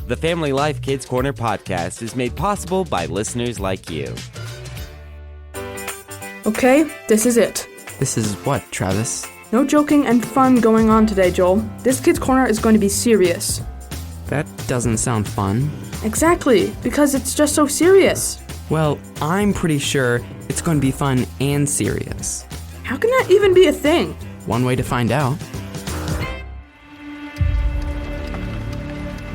The Family Life Kids Corner podcast is made possible by listeners like you. Okay, this is it. This is what, Travis? No joking and fun going on today, Joel. This Kids Corner is going to be serious. That doesn't sound fun. Exactly, because it's just so serious. Well, I'm pretty sure it's going to be fun and serious. How can that even be a thing? One way to find out.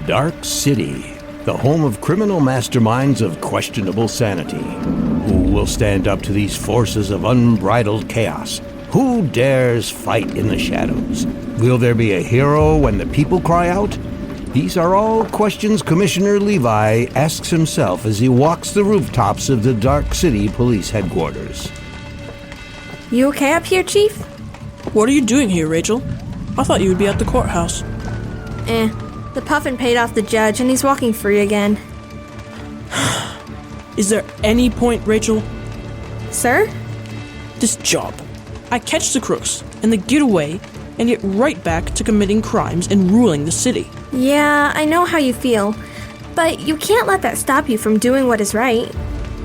Dark City, the home of criminal masterminds of questionable sanity. Who will stand up to these forces of unbridled chaos? Who dares fight in the shadows? Will there be a hero when the people cry out? These are all questions Commissioner Levi asks himself as he walks the rooftops of the Dark City Police Headquarters. You okay up here, Chief? What are you doing here, Rachel? I thought you would be at the courthouse. The puffin paid off the judge and he's walking free again. Is there any point, Rachel? Sir? This job. I catch the crooks, and they get away, and get right back to committing crimes and ruling the city. Yeah, I know how you feel, but you can't let that stop you from doing what is right.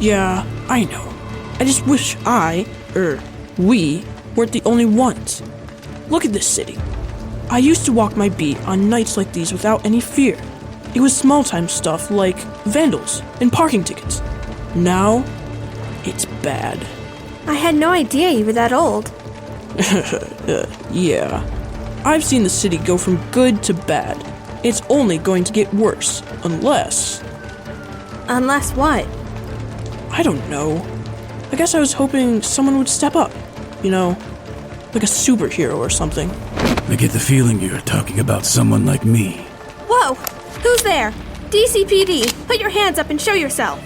Yeah, I know. I just wish we weren't the only ones. Look at this city. I used to walk my beat on nights like these without any fear. It was small-time stuff like vandals and parking tickets. Now, it's bad. I had no idea you were that old. Yeah. I've seen the city go from good to bad. It's only going to get worse, unless... Unless what? I don't know. I guess I was hoping someone would step up. You know, like a superhero or something. I get the feeling you're talking about someone like me. Whoa! Who's there? DCPD, put your hands up and show yourself.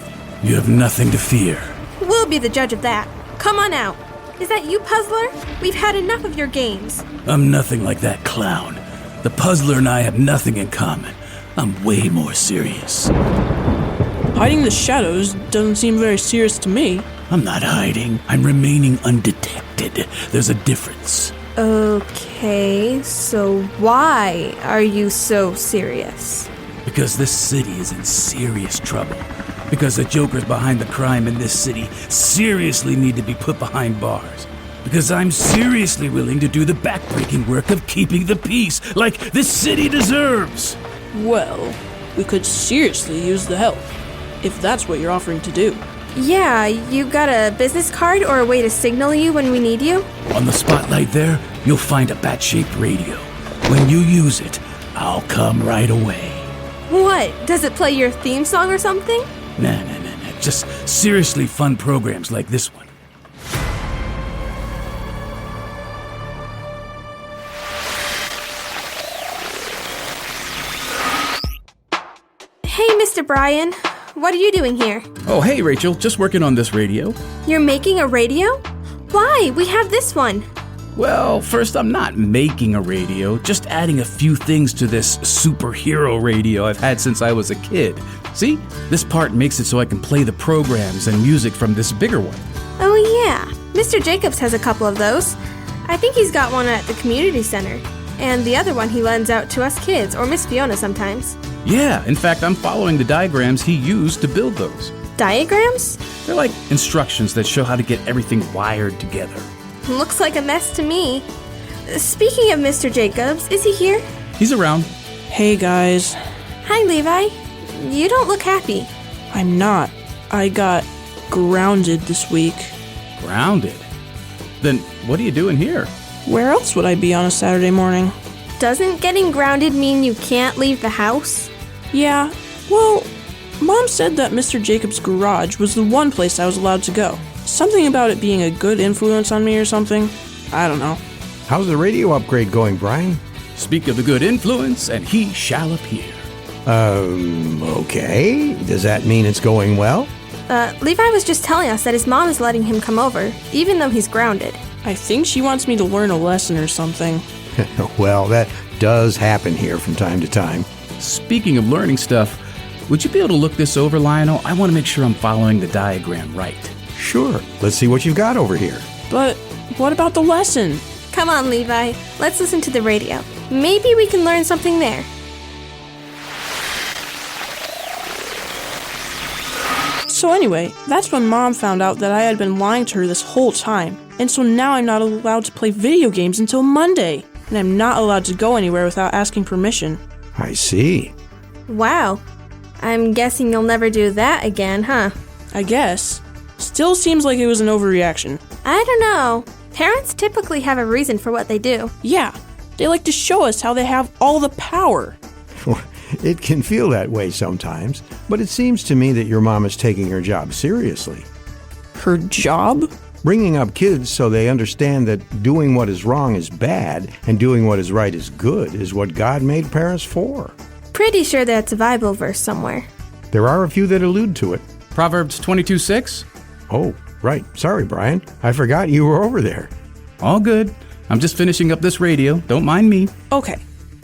You have nothing to fear. We'll be the judge of that. Come on out. Is that you, Puzzler? We've had enough of your games. I'm nothing like that clown. The Puzzler and I have nothing in common. I'm way more serious. Hiding in the shadows doesn't seem very serious to me. I'm not hiding. I'm remaining undetected. There's a difference. Okay, so why are you so serious? Because this city is in serious trouble. Because the jokers behind the crime in this city seriously need to be put behind bars. Because I'm seriously willing to do the backbreaking work of keeping the peace, like this city deserves. Well, we could seriously use the help, if that's what you're offering to do. Yeah, you got a business card or a way to signal you when we need you? On the spotlight there, you'll find a bat-shaped radio. When you use it, I'll come right away. What? Does it play your theme song or something? Nah. Just seriously fun programs like this one. Hey, Mr. Brian. What are you doing here? Oh, hey, Rachel. Just working on this radio. You're making a radio? Why? We have this one. Well, first, I'm not making a radio, just adding a few things to this superhero radio I've had since I was a kid. See? This part makes it so I can play the programs and music from this bigger one. Oh, yeah. Mr. Jacobs has a couple of those. I think he's got one at the community center. And the other one he lends out to us kids, or Miss Fiona sometimes. Yeah, in fact, I'm following the diagrams he used to build those. Diagrams? They're like instructions that show how to get everything wired together. Looks like a mess to me. Speaking of Mr. Jacobs, is he here? He's around. Hey, guys. Hi, Levi. You don't look happy. I'm not. I got grounded this week. Grounded? Then what are you doing here? Where else would I be on a Saturday morning? Doesn't getting grounded mean you can't leave the house? Yeah, well, Mom said that Mr. Jacobs' garage was the one place I was allowed to go. Something about it being a good influence on me or something. I don't know. How's the radio upgrade going, Brian? Speak of the good influence, and he shall appear. Okay. Does that mean it's going well? Levi was just telling us that his mom is letting him come over, even though he's grounded. I think she wants me to learn a lesson or something. Well, that does happen here from time to time. Speaking of learning stuff, would you be able to look this over, Lionel? I want to make sure I'm following the diagram right. Sure. Let's see what you've got over here. But what about the lesson? Come on, Levi. Let's listen to the radio. Maybe we can learn something there. So anyway, that's when Mom found out that I had been lying to her this whole time. And so now I'm not allowed to play video games until Monday. And I'm not allowed to go anywhere without asking permission. I see. Wow. I'm guessing you'll never do that again, huh? I guess. Still seems like it was an overreaction. I don't know. Parents typically have a reason for what they do. Yeah, they like to show us how they have all the power. It can feel that way sometimes, but it seems to me that your mom is taking her job seriously. Her job? Bringing up kids so they understand that doing what is wrong is bad and doing what is right is good is what God made parents for. Pretty sure that's a Bible verse somewhere. There are a few that allude to it. Proverbs 22:6. Oh, right. Sorry, Brian. I forgot you were over there. All good. I'm just finishing up this radio. Don't mind me. Okay,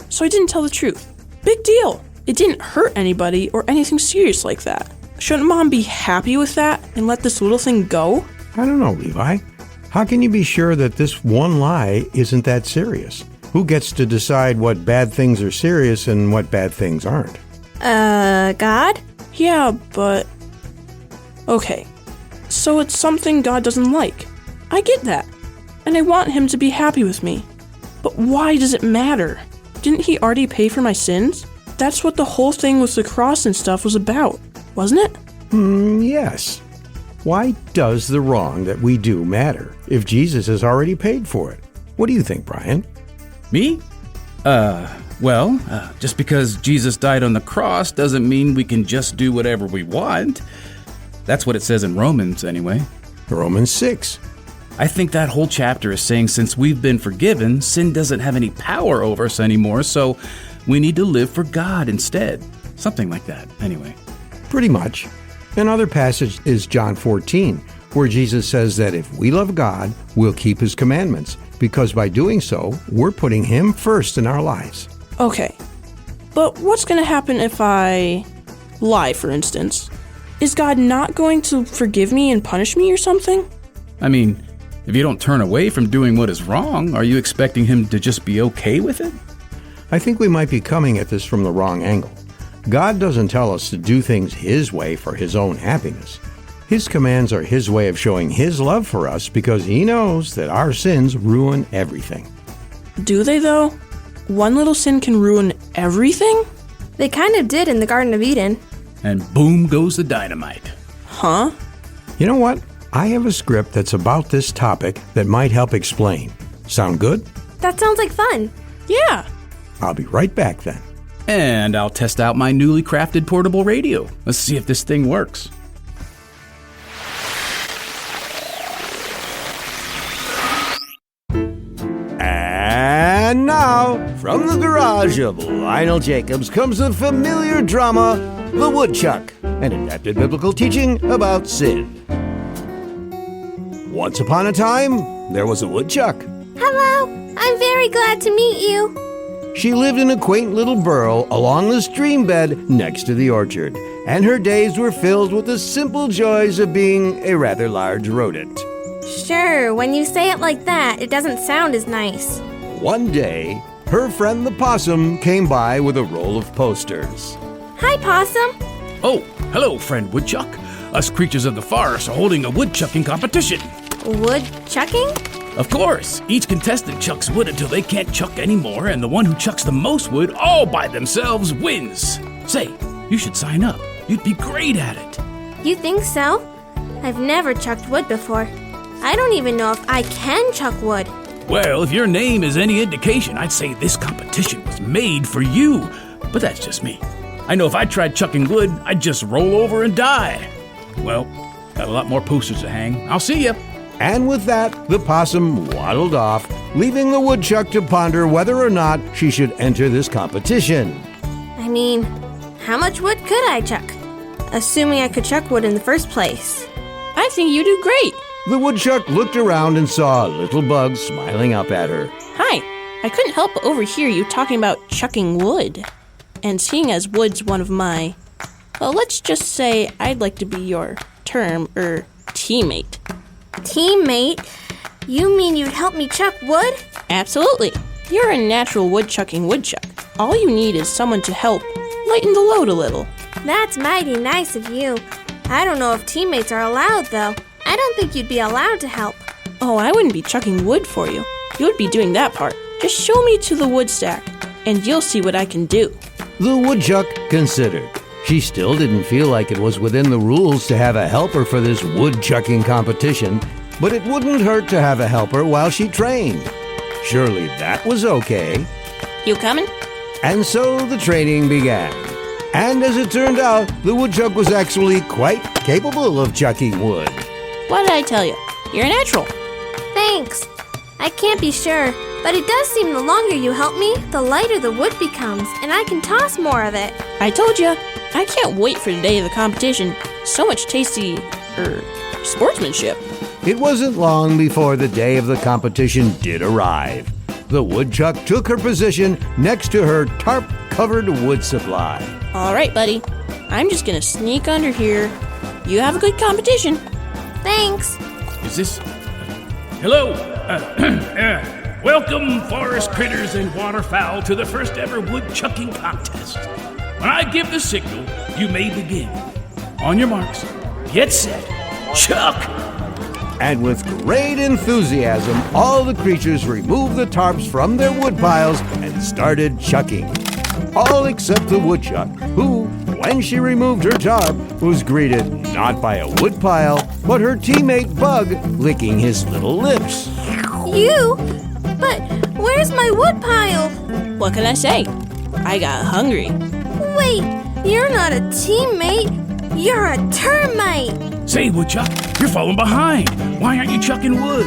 so I didn't tell the truth. Big deal. It didn't hurt anybody or anything serious like that. Shouldn't Mom be happy with that and let this little thing go? I don't know, Levi. How can you be sure that this one lie isn't that serious? Who gets to decide what bad things are serious and what bad things aren't? God? Yeah, but... Okay, so it's something God doesn't like. I get that. And I want him to be happy with me. But why does it matter? Didn't he already pay for my sins? That's what the whole thing with the cross and stuff was about, wasn't it? Yes. Why does the wrong that we do matter if Jesus has already paid for it? What do you think, Brian? Me? Just because Jesus died on the cross doesn't mean we can just do whatever we want. That's what it says in Romans, anyway. Romans 6. I think that whole chapter is saying since we've been forgiven, sin doesn't have any power over us anymore, so we need to live for God instead. Something like that, anyway. Pretty much. Another passage is John 14, where Jesus says that if we love God, we'll keep his commandments, because by doing so, we're putting him first in our lives. Okay, but what's going to happen if I lie, for instance? Is God not going to forgive me and punish me or something? I mean, if you don't turn away from doing what is wrong, are you expecting him to just be okay with it? I think we might be coming at this from the wrong angle. God doesn't tell us to do things his way for his own happiness. His commands are his way of showing his love for us because he knows that our sins ruin everything. Do they, though? One little sin can ruin everything? They kind of did in the Garden of Eden. And boom goes the dynamite. Huh? You know what? I have a script that's about this topic that might help explain. Sound good? That sounds like fun. Yeah. I'll be right back then. And I'll test out my newly crafted portable radio. Let's see if this thing works. And now, from the garage of Lionel Jacobs comes the familiar drama, The Woodchuck, an adapted biblical teaching about sin. Once upon a time, there was a woodchuck. Hello, I'm very glad to meet you. She lived in a quaint little burrow along the stream bed next to the orchard, and her days were filled with the simple joys of being a rather large rodent. Sure, when you say it like that, it doesn't sound as nice. One day, her friend the possum came by with a roll of posters. Hi, Possum. Oh, hello, friend Woodchuck. Us creatures of the forest are holding a woodchucking competition. Woodchucking? Of course, each contestant chucks wood until they can't chuck anymore, and the one who chucks the most wood all by themselves wins. Say, you should sign up. You'd be great at it. You think so? I've never chucked wood before. I don't even know if I can chuck wood. Well, if your name is any indication, I'd say this competition was made for you. But that's just me. I know if I tried chucking wood, I'd just roll over and die. Well, got a lot more posters to hang. I'll see ya. And with that, the possum waddled off, leaving the woodchuck to ponder whether or not she should enter this competition. I mean, how much wood could I chuck? Assuming I could chuck wood in the first place. I think you do great. The woodchuck looked around and saw a little bug smiling up at her. Hi. I couldn't help but overhear you talking about chucking wood. And seeing as wood's one of my... Well, let's just say I'd like to be your teammate. Teammate? You mean you'd help me chuck wood? Absolutely. You're a natural woodchucking woodchuck. All you need is someone to help lighten the load a little. That's mighty nice of you. I don't know if teammates are allowed, though. I don't think you'd be allowed to help. Oh, I wouldn't be chucking wood for you. You would be doing that part. Just show me to the wood stack, and you'll see what I can do. The woodchuck considered. She still didn't feel like it was within the rules to have a helper for this woodchucking competition, but it wouldn't hurt to have a helper while she trained. Surely that was okay. You coming? And so the training began. And as it turned out, the woodchuck was actually quite capable of chucking wood. What did I tell you? You're a natural. Thanks. I can't be sure, but it does seem the longer you help me, the lighter the wood becomes, and I can toss more of it. I told you, I can't wait for the day of the competition. So much tasty, sportsmanship. It wasn't long before the day of the competition did arrive. The woodchuck took her position next to her tarp-covered wood supply. All right, buddy. I'm just gonna sneak under here. You have a good competition. Thanks. Is this... Hello. Welcome, forest critters and waterfowl, to the first ever woodchucking contest. When I give the signal, you may begin. On your marks, get set, chuck! And with great enthusiasm, all the creatures removed the tarps from their wood piles and started chucking. All except the woodchuck, who, when she removed her tarp, was greeted not by a wood pile, but her teammate Bug licking his little lips. You? But where's my wood pile? What can I say? I got hungry. Wait, you're not a teammate. You're a termite. Say, woodchuck, you're falling behind. Why aren't you chucking wood?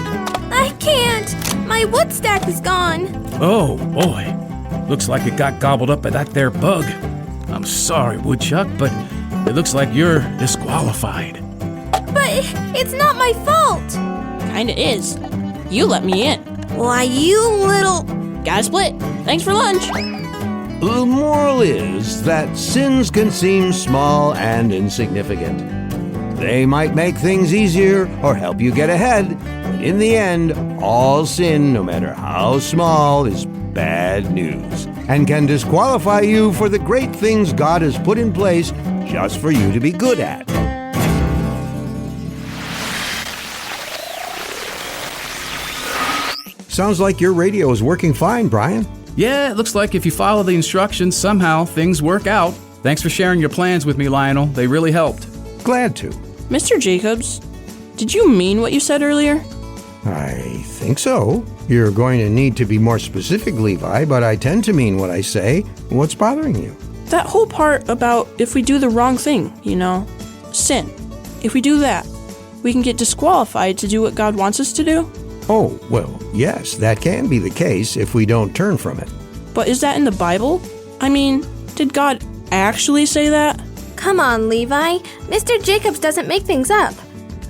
I can't. My wood stack is gone. Oh, boy. Looks like it got gobbled up by that there bug. I'm sorry, woodchuck, but it looks like you're disqualified. But it's not my fault. Kinda is. You let me in. Why, you little... Gotta split. Thanks for lunch. The moral is that sins can seem small and insignificant. They might make things easier or help you get ahead, but in the end, all sin, no matter how small, is bad news and can disqualify you for the great things God has put in place just for you to be good at. Sounds like your radio is working fine, Brian. Yeah, it looks like if you follow the instructions, somehow things work out. Thanks for sharing your plans with me, Lionel. They really helped. Glad to. Mr. Jacobs, did you mean what you said earlier? I think so. You're going to need to be more specific, Levi, but I tend to mean what I say. What's bothering you? That whole part about if we do the wrong thing, sin. If we do that, we can get disqualified to do what God wants us to do? Oh, well, yes, that can be the case if we don't turn from it. But is that in the Bible? I mean, did God actually say that? Come on, Levi. Mr. Jacobs doesn't make things up.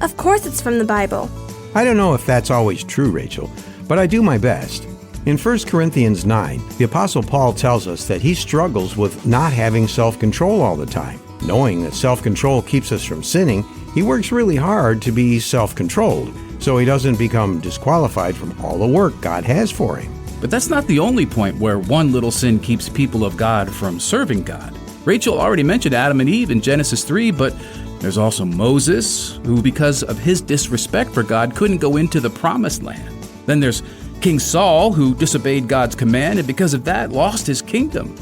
Of course it's from the Bible. I don't know if that's always true, Rachel, but I do my best. In 1 Corinthians 9, the Apostle Paul tells us that he struggles with not having self-control all the time. Knowing that self-control keeps us from sinning, he works really hard to be self-controlled, so he doesn't become disqualified from all the work God has for him. But that's not the only point where one little sin keeps people of God from serving God. Rachel already mentioned Adam and Eve in Genesis 3, but there's also Moses, who because of his disrespect for God couldn't go into the promised land. Then there's King Saul, who disobeyed God's command and because of that lost his kingdom.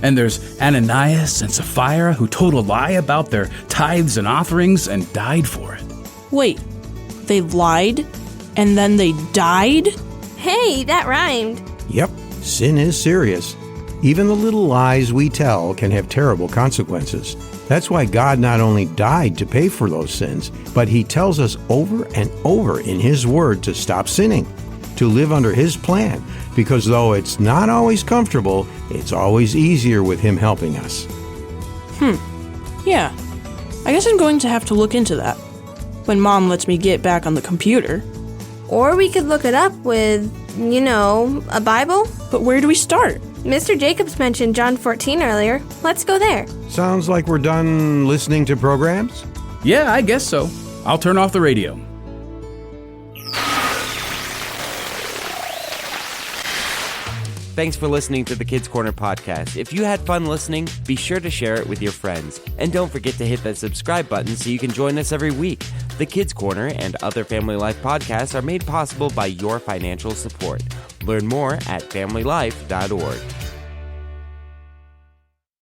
And there's Ananias and Sapphira, who told a lie about their tithes and offerings and died for it. Wait, they lied and then they died? Hey, that rhymed. Yep, sin is serious. Even the little lies we tell can have terrible consequences. That's why God not only died to pay for those sins, but he tells us over and over in his word to stop sinning, to live under his plan, because though it's not always comfortable, it's always easier with him helping us. Yeah. I guess I'm going to have to look into that when Mom lets me get back on the computer. Or we could look it up with, a Bible. But where do we start? Mr. Jacobs mentioned John 14 earlier. Let's go there. Sounds like we're done listening to programs? Yeah, I guess so. I'll turn off the radio. Thanks for listening to the Kids Corner podcast. If you had fun listening, be sure to share it with your friends. And don't forget to hit that subscribe button so you can join us every week. The Kids Corner and other Family Life podcasts are made possible by your financial support. Learn more at familylife.org.